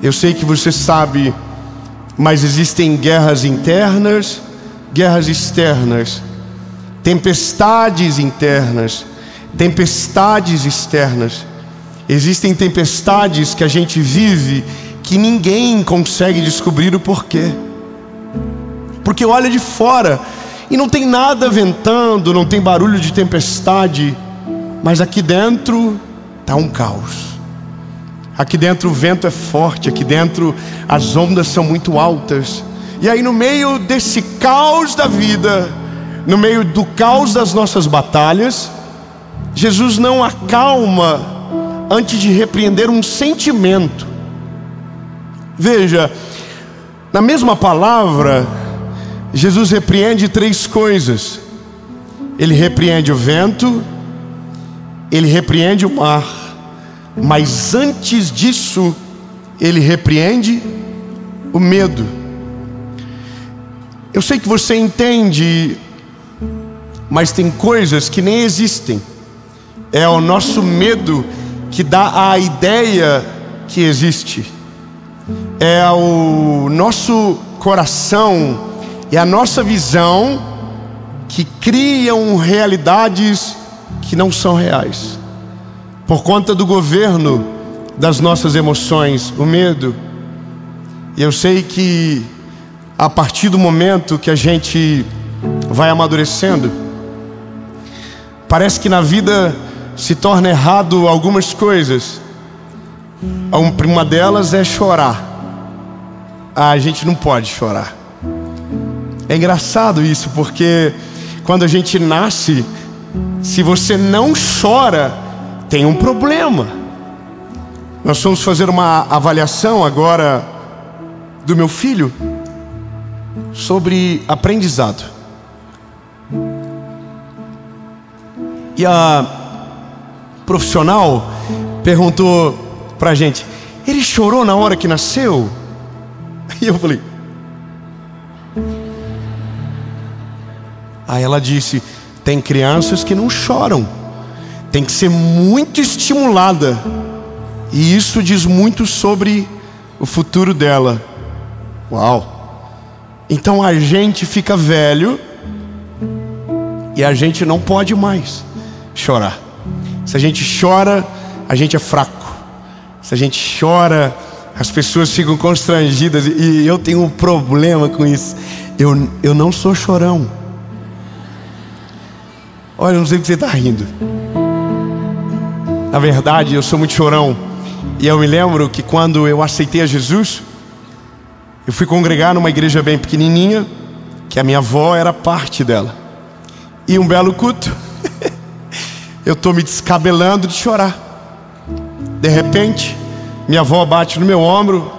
Eu sei que você sabe, mas existem guerras internas, guerras externas, tempestades internas, tempestades externas. Existem tempestades que a gente vive que ninguém consegue descobrir o porquê, porque olha de fora e não tem nada ventando, não tem barulho de tempestade, mas aqui dentro está um caos. Aqui dentro o vento é forte, aqui dentro as ondas são muito altas. E aí no meio desse caos da vida, no meio do caos das nossas batalhas, Jesus não acalma antes de repreender um sentimento. Veja, na mesma palavra, Jesus repreende 3 coisas. Ele repreende o vento, ele repreende o mar, mas antes disso, ele repreende o medo. Eu sei que você entende, mas tem coisas que nem existem. É o nosso medo que dá a ideia que existe. É o nosso coração e a nossa visão que criam realidades que não são reais, por conta do governo das nossas emoções, o medo. E eu sei que a partir do momento que a gente vai amadurecendo, parece que na vida se torna errado algumas coisas. Uma delas é chorar. A gente não pode chorar. É engraçado isso, porque quando a gente nasce, se você não chora, tem um problema. Nós vamos fazer uma avaliação agora do meu filho sobre aprendizado. E a profissional perguntou pra gente: ele chorou na hora que nasceu? E eu falei. Aí ela disse: tem crianças que não choram, tem que ser muito estimulada, e isso diz muito sobre o futuro dela. Uau! Então a gente fica velho e a gente não pode mais chorar. Se a gente chora, a gente é fraco. Se a gente chora, as pessoas ficam constrangidas. E eu tenho um problema com isso. Eu não sou chorão. Olha, eu não sei porque você está rindo. Na verdade, eu sou muito chorão. E eu me lembro que quando eu aceitei a Jesus, eu fui congregar numa igreja bem pequenininha, que a minha avó era parte dela. E um belo culto, eu estou me descabelando de chorar. De repente, minha avó bate no meu ombro,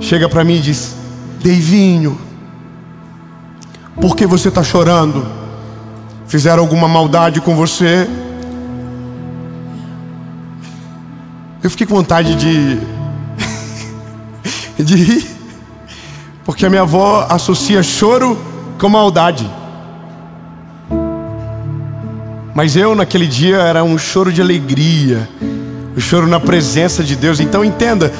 chega para mim e diz: Deivinho, por que você está chorando? Fizeram alguma maldade com você? Eu fiquei com vontade de rir, porque a minha avó associa choro com maldade. Mas eu naquele dia era um choro de alegria, um choro na presença de Deus. Então entenda,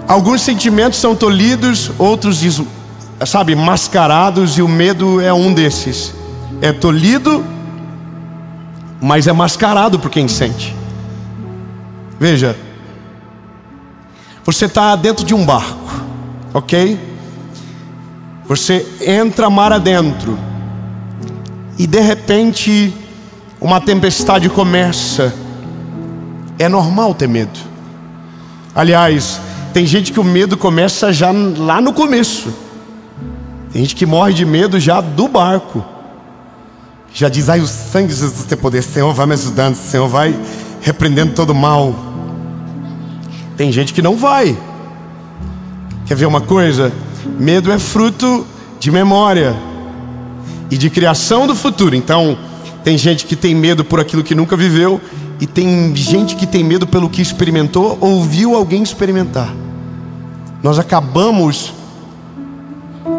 alguns sentimentos são tolhidos, outros, mascarados, e o medo é um desses. É tolhido, mas é mascarado por quem sente. Veja, você está dentro de um barco, ok? Você entra mar adentro e de repente uma tempestade começa. É normal ter medo. Aliás, tem gente que o medo começa já lá no começo. Tem gente que morre de medo já do barco. Já diz: ai, o sangue de Jesus tem poder, Senhor vai me ajudando, Senhor vai repreendendo todo o mal. Tem gente que não vai. Quer ver uma coisa? Medo é fruto de memória e de criação do futuro. Então, tem gente que tem medo por aquilo que nunca viveu, e tem gente que tem medo pelo que experimentou ou viu alguém experimentar. Nós acabamos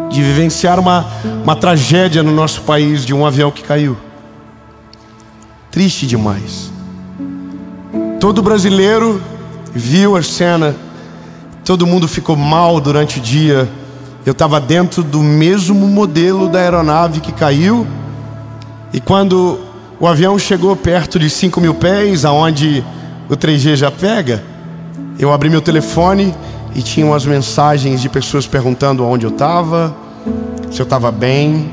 de vivenciar uma tragédia no nosso país, de um avião que caiu. Triste demais. Todo brasileiro viu a cena. Todo mundo ficou mal durante o dia. Eu estava dentro do mesmo modelo da aeronave que caiu. E quando o avião chegou perto de 5.000 pés, aonde o 3G já pega, eu abri meu telefone e tinha umas mensagens de pessoas perguntando onde eu estava, se eu estava bem.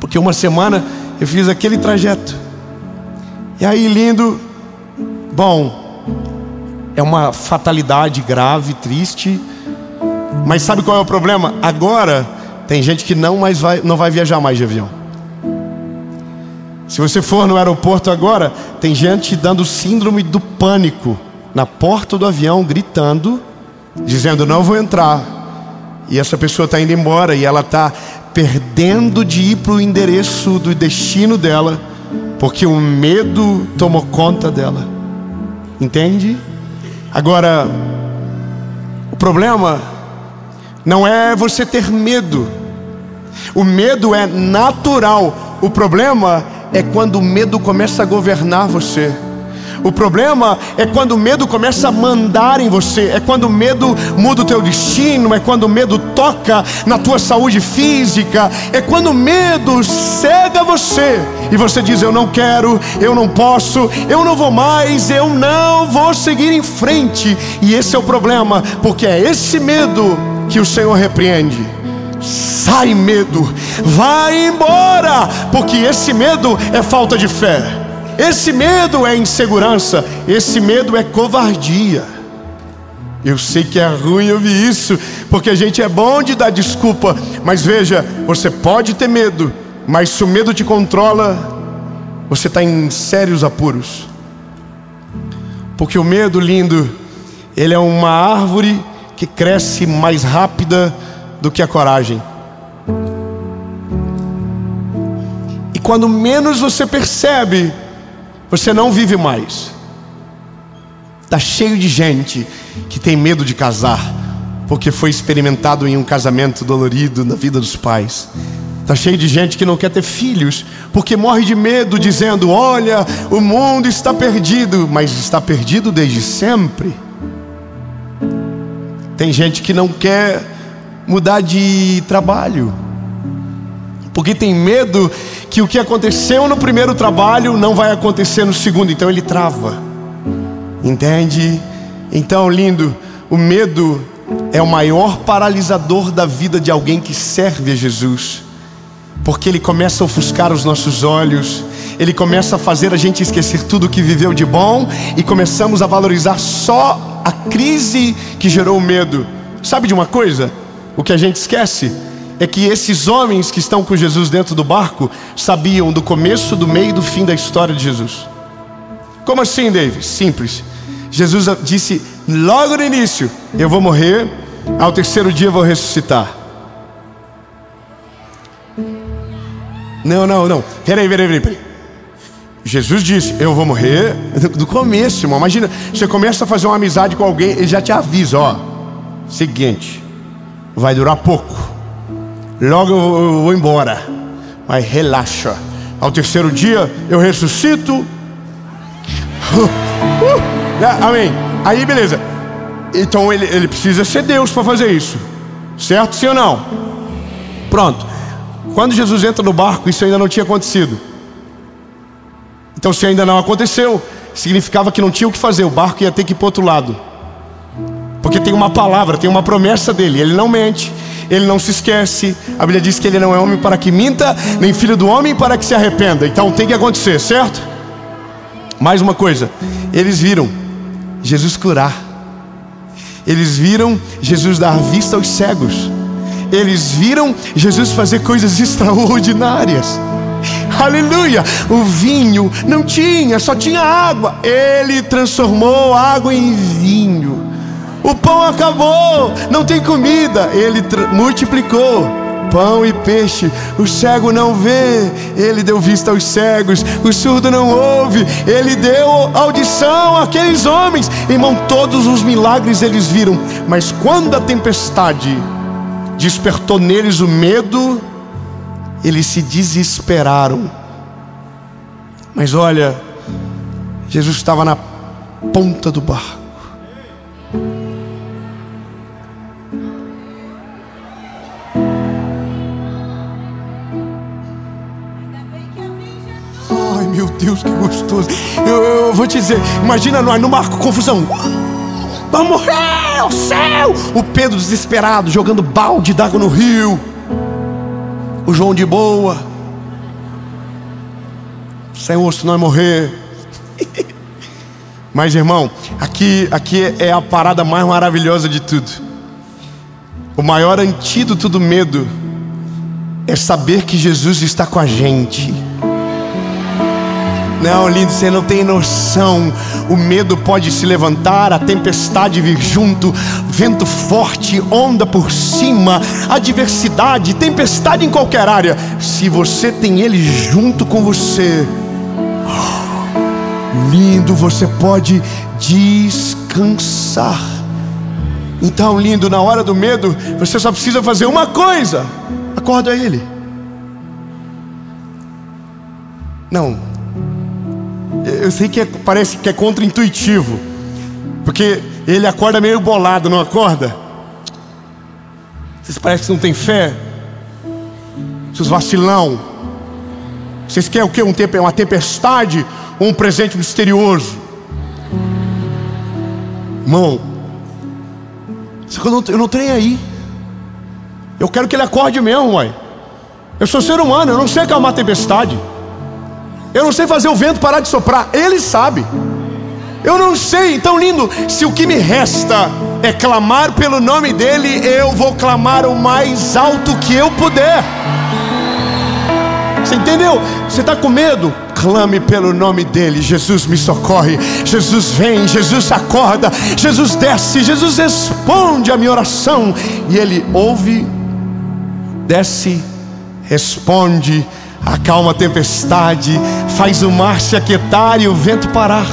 Porque uma semana eu fiz aquele trajeto. E aí, lindo, bom, é uma fatalidade grave, triste. Mas sabe qual é o problema? Agora tem gente que não vai viajar mais de avião. Se você for no aeroporto agora, tem gente dando síndrome do pânico na porta do avião, gritando, dizendo: não vou entrar. E essa pessoa está indo embora e ela está perdendo de ir para o endereço do destino dela, porque o medo tomou conta dela. Entende? Agora, o problema não é você ter medo. O medo é natural. O problema é quando o medo começa a governar você. O problema é quando o medo começa a mandar em você. É quando o medo muda o teu destino. É quando o medo toca na tua saúde física. É quando o medo cega você e você diz: eu não quero, eu não posso, eu não vou mais, eu não vou seguir em frente. E esse é o problema, porque é esse medo que o Senhor repreende. Sai, medo, vai embora, porque esse medo é falta de fé. Esse medo é insegurança. Esse medo é covardia. Eu sei que é ruim ouvir isso, porque a gente é bom de dar desculpa. Mas veja, você pode ter medo, mas se o medo te controla, você está em sérios apuros. Porque o medo, lindo, ele é uma árvore que cresce mais rápida do que a coragem. E quando menos você percebe, você não vive mais. Está cheio de gente que tem medo de casar, porque foi experimentado em um casamento dolorido na vida dos pais. Está cheio de gente que não quer ter filhos, porque morre de medo, dizendo: olha, o mundo está perdido. Mas está perdido desde sempre. Tem gente que não quer mudar de trabalho, porque tem medo que o que aconteceu no primeiro trabalho não vai acontecer no segundo. Então ele trava. Entende? Então, lindo, o medo é o maior paralisador da vida de alguém que serve a Jesus, porque ele começa a ofuscar os nossos olhos. Ele começa a fazer a gente esquecer tudo que viveu de bom, e começamos a valorizar só a crise que gerou o medo. Sabe de uma coisa? O que a gente esquece é que esses homens que estão com Jesus dentro do barco sabiam do começo, do meio e do fim da história de Jesus. Como assim, David? Simples. Jesus disse logo no início: eu vou morrer, ao terceiro dia eu vou ressuscitar. Não. Peraí. Jesus disse: eu vou morrer. Do começo, irmão. Imagina, você começa a fazer uma amizade com alguém, ele já te avisa: ó, seguinte, vai durar pouco, logo eu vou embora, mas relaxa, ao terceiro dia eu ressuscito. Amém. Aí beleza. Então ele precisa ser Deus para fazer isso, certo? Sim ou não? Pronto. Quando Jesus entra no barco, isso ainda não tinha acontecido. Então, se ainda não aconteceu, significava que não tinha o que fazer. O barco ia ter que ir para o outro lado, porque tem uma palavra, tem uma promessa dele. Ele não mente, ele não se esquece. A Bíblia diz que ele não é homem para que minta, nem filho do homem para que se arrependa. Então tem que acontecer, certo? Mais uma coisa, eles viram Jesus curar. Eles viram Jesus dar vista aos cegos. Eles viram Jesus fazer coisas extraordinárias. Aleluia. O vinho não tinha, só tinha água. Ele transformou água em vinho. O pão acabou, não tem comida. Ele multiplicou pão e peixe. O cego não vê, ele deu vista aos cegos. O surdo não ouve, ele deu audição àqueles homens. Irmão, todos os milagres eles viram. Mas quando a tempestade despertou neles o medo, eles se desesperaram. Mas olha, Jesus estava na ponta do barco. Meu Deus, que gostoso. Eu vou te dizer, imagina nós no mar, confusão. Vamos morrer, o céu. O Pedro desesperado, jogando balde d'água no rio. O João de boa. Senhor, se nós morrer. Mas irmão, aqui é a parada mais maravilhosa de tudo. O maior antídoto do medo é saber que Jesus está com a gente. Não, lindo, você não tem noção. O medo pode se levantar, a tempestade vir junto, vento forte, onda por cima, adversidade, tempestade em qualquer área. Se você tem Ele junto com você, lindo, você pode descansar. Então, lindo, na hora do medo, você só precisa fazer uma coisa: acorda Ele. Não, eu sei que parece que é contra-intuitivo, porque ele acorda meio bolado, não acorda? Vocês parecem que não tem fé, seus vacilão. Vocês querem o quê? Uma tempestade ou um presente misterioso? Irmão, eu não tenho aí. Eu quero que ele acorde mesmo, mãe. Eu sou ser humano, eu não sei acalmar a tempestade. Eu não sei fazer o vento parar de soprar. Ele sabe. Eu não sei. Então, lindo, se o que me resta é clamar pelo nome dele, eu vou clamar o mais alto que eu puder. Você entendeu? Você está com medo? Clame pelo nome dele. Jesus, me socorre. Jesus vem, Jesus acorda, Jesus desce, Jesus responde a minha oração. E ele ouve, desce, responde, acalma a tempestade, faz o mar se aquietar e o vento parar.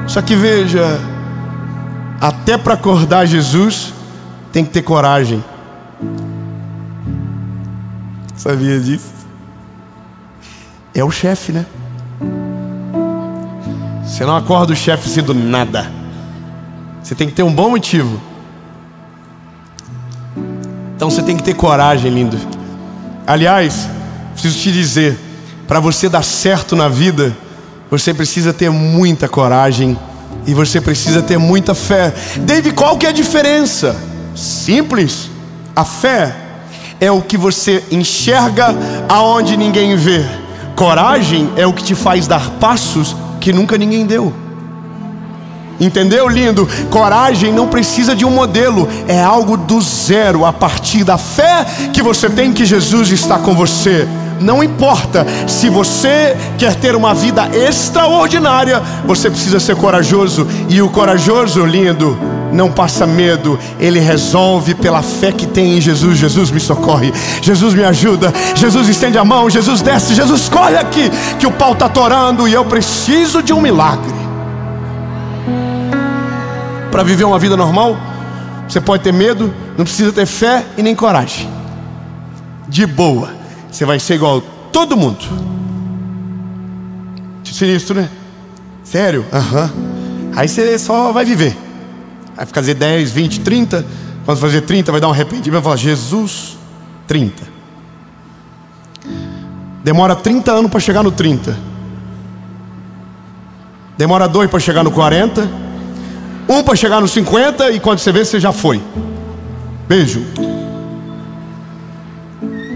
Só que veja, até para acordar Jesus tem que ter coragem. Sabia disso? É o chefe, né? Você não acorda o chefe assim do nada. Você tem que ter um bom motivo. Então você tem que ter coragem, lindo. Aliás, preciso te dizer, para você dar certo na vida, você precisa ter muita coragem e você precisa ter muita fé. David, qual que é a diferença? Simples. A fé é o que você enxerga aonde ninguém vê. Coragem é o que te faz dar passos que nunca ninguém deu. Entendeu, lindo? Coragem não precisa de um modelo, é algo do zero, a partir da fé que você tem que Jesus está com você. Não importa, se você quer ter uma vida extraordinária, você precisa ser corajoso. E o corajoso, lindo, não passa medo, ele resolve pela fé que tem em Jesus. Jesus, me socorre, Jesus, me ajuda, Jesus, estende a mão, Jesus, desce, Jesus, corre aqui, que o pau está torando e eu preciso de um milagre. Para viver uma vida normal, você pode ter medo, não precisa ter fé e nem coragem. De boa, você vai ser igual a todo mundo. Sinistro, né? Sério? Aí você só vai viver. Vai fazer 10, 20, 30. Quando fazer 30 vai dar um arrependimento, vai falar: Jesus, 30. Demora 30 anos para chegar no 30. Demora 2 para chegar no 40. 1 para chegar no 50. E quando você vê, você já foi. Beijo.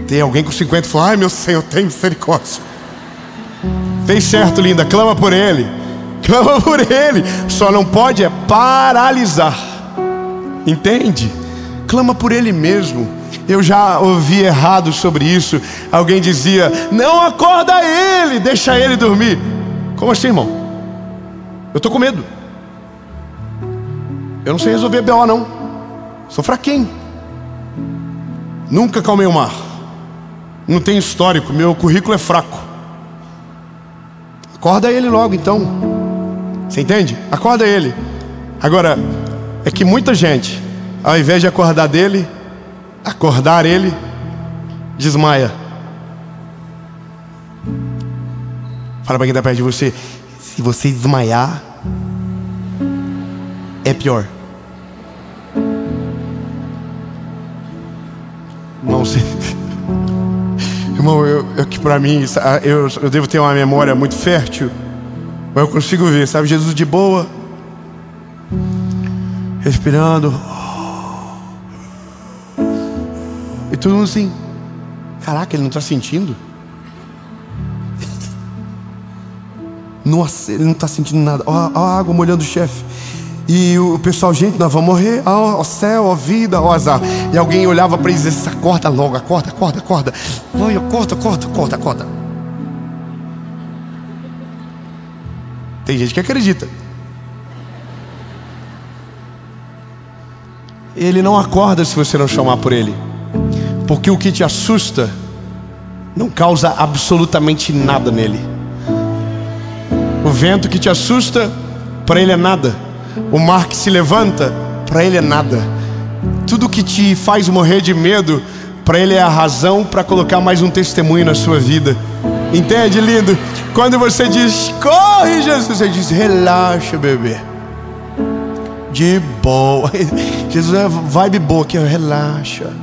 Tem alguém com 50 e fala: ai meu Senhor, tem misericórdia. Fez certo, linda, clama por ele. Clama por ele. Só não pode é paralisar. Entende? Clama por ele mesmo. Eu já ouvi errado sobre isso. Alguém dizia: não acorda ele, deixa ele dormir. Como assim, irmão? Eu estou com medo. Eu não sei resolver BO não. Sou fraquinho. Nunca calmei o mar. Não tenho histórico, meu currículo é fraco. Acorda ele logo então. Você entende? Acorda ele. Agora, é que muita gente, ao invés de acordar ele, desmaia. Fala para quem está perto de você: se você desmaiar, é pior. Irmão, que para mim, eu devo ter uma memória muito fértil, mas eu consigo ver, sabe, Jesus de boa, respirando, e todo mundo assim, caraca, ele não está sentindo? Nossa, ele não está sentindo nada. Ó a água molhando o chefe. E o pessoal, gente, nós vamos morrer. Ó céu, ó vida, ó azar. E alguém olhava para ele e dizia: acorda logo, acorda. Vai, acorda. Tem gente que acredita. Ele não acorda se você não chamar por ele, porque o que te assusta não causa absolutamente nada nele. O vento que te assusta, para ele é nada. O mar que se levanta, para ele é nada. Tudo que te faz morrer de medo, para ele é a razão para colocar mais um testemunho na sua vida. Entende, lindo? Quando você diz: corre, Jesus, você diz: relaxa, bebê, de boa. Jesus é vibe boa aqui, relaxa,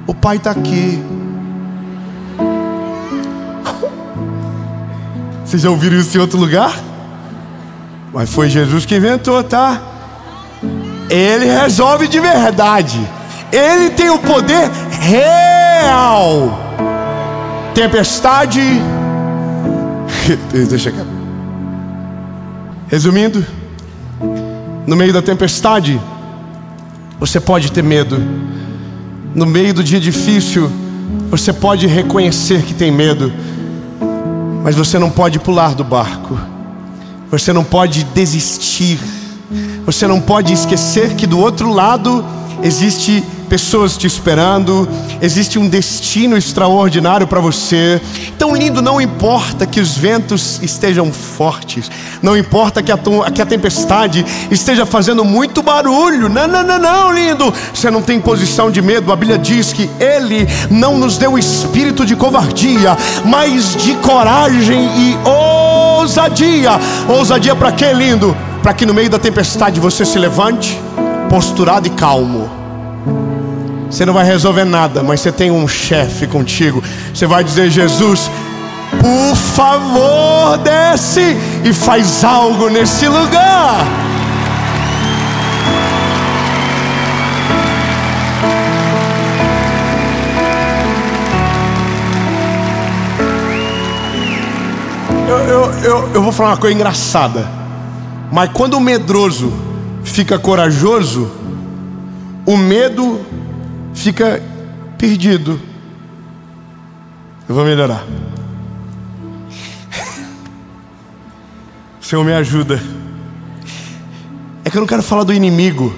o pai está aqui. Vocês já ouviram isso em outro lugar? Mas foi Jesus que inventou, tá? Ele resolve de verdade. Ele tem o poder real. Tempestade. Deixa aqui. Resumindo, no meio da tempestade, você pode ter medo. No meio do dia difícil, você pode reconhecer que tem medo, mas você não pode pular do barco. Você não pode desistir. Você não pode esquecer que do outro lado existe pessoas te esperando, existe um destino extraordinário para você. Então, lindo, não importa que os ventos estejam fortes, não importa que a tempestade esteja fazendo muito barulho. Não, lindo, você não tem posição de medo. A Bíblia diz que Ele não nos deu espírito de covardia, mas de coragem e ousadia. Ousadia para quê, lindo? Para que no meio da tempestade você se levante posturado e calmo. Você não vai resolver nada, mas você tem um chefe contigo. Você vai dizer: Jesus, por favor, desce e faz algo nesse lugar. Eu vou falar uma coisa engraçada, mas quando o medroso fica corajoso, o medo fica perdido. Eu vou melhorar. O Senhor me ajuda. É que eu não quero falar do inimigo.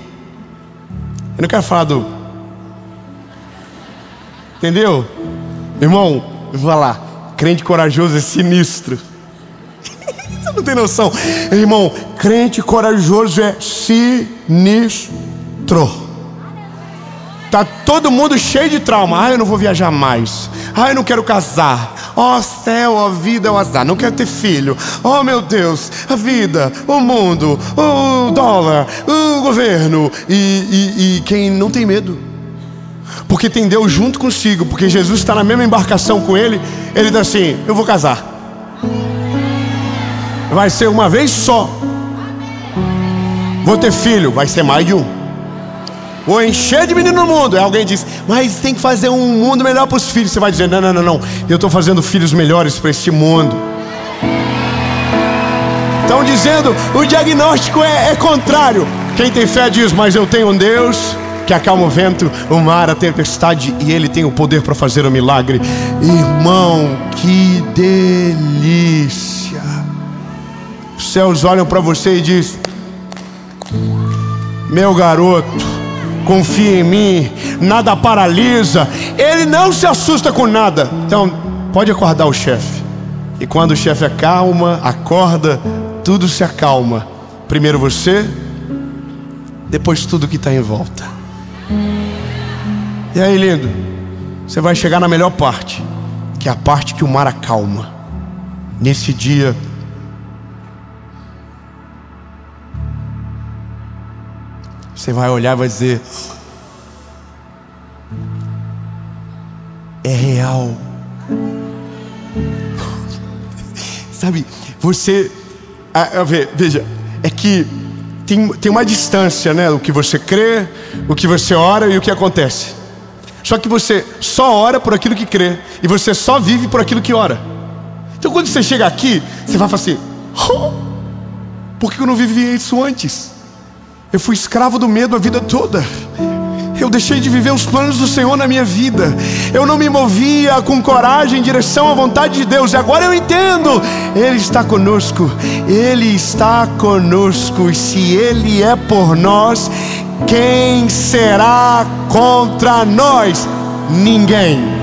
Eu não quero falar do... Entendeu? Irmão, eu vou falar, crente corajoso é sinistro. Você não tem noção. Irmão, crente corajoso é sinistro. Tá todo mundo cheio de trauma. Eu não vou viajar mais. Eu não quero casar. Ó céu, ó vida, ó azar. Não quero ter filho. Oh meu Deus, a vida, o mundo, o dólar, o governo. E quem não tem medo, porque tem Deus junto consigo, porque Jesus está na mesma embarcação com ele. Ele diz assim: eu vou casar. Vai ser uma vez só. Vou ter filho, vai ser mais de um. Vou encher de menino no mundo. Aí alguém diz: mas tem que fazer um mundo melhor para os filhos. Você vai dizer: não, eu estou fazendo filhos melhores para este mundo. Estão dizendo, o diagnóstico é contrário. Quem tem fé diz: mas eu tenho um Deus que acalma o vento, o mar, a tempestade, e Ele tem o poder para fazer o milagre. Irmão, que delícia. Os céus olham para você e diz: meu garoto, confia em mim, nada paralisa. Ele não se assusta com nada. Então, pode acordar o chefe. E quando o chefe acorda, tudo se acalma. Primeiro você, depois tudo que está em volta. E aí, lindo, você vai chegar na melhor parte, que é a parte que o mar acalma. Nesse dia, você vai olhar e vai dizer: é real. sabe, você, veja, é que tem uma distância, né? O que você crê, o que você ora e o que acontece. Só que você só ora por aquilo que crê, e você só vive por aquilo que ora. Então quando você chega aqui, você vai falar assim: oh, por que eu não vivi isso antes? Eu fui escravo do medo a vida toda. Eu deixei de viver os planos do Senhor na minha vida. Eu não me movia com coragem em direção à vontade de Deus. E agora eu entendo. Ele está conosco. Ele está conosco. E se Ele é por nós, quem será contra nós? Ninguém.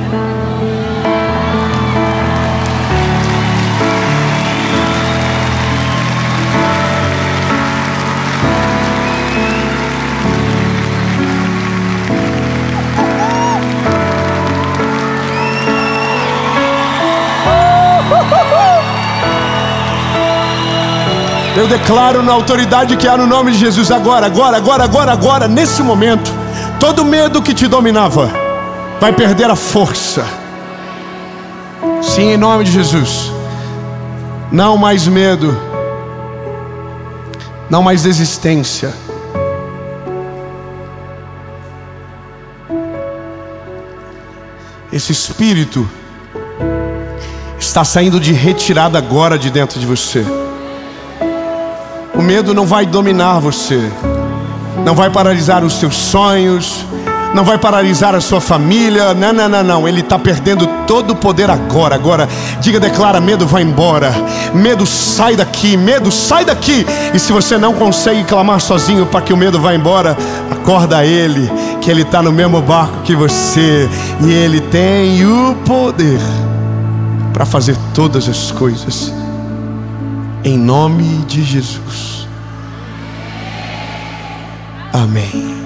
Eu declaro na autoridade que há no nome de Jesus, agora, nesse momento, todo medo que te dominava vai perder a força. Sim, em nome de Jesus. Não mais medo, não mais desistência. Esse espírito está saindo de retirada agora de dentro de você. O medo não vai dominar você, não vai paralisar os seus sonhos, não vai paralisar a sua família. Não, ele está perdendo todo o poder agora. Agora, diga, declara: medo, vai embora. Medo, sai daqui. Medo, sai daqui. E se você não consegue clamar sozinho para que o medo vá embora, acorda ele, que ele está no mesmo barco que você, e ele tem o poder para fazer todas as coisas. Em nome de Jesus. Amém.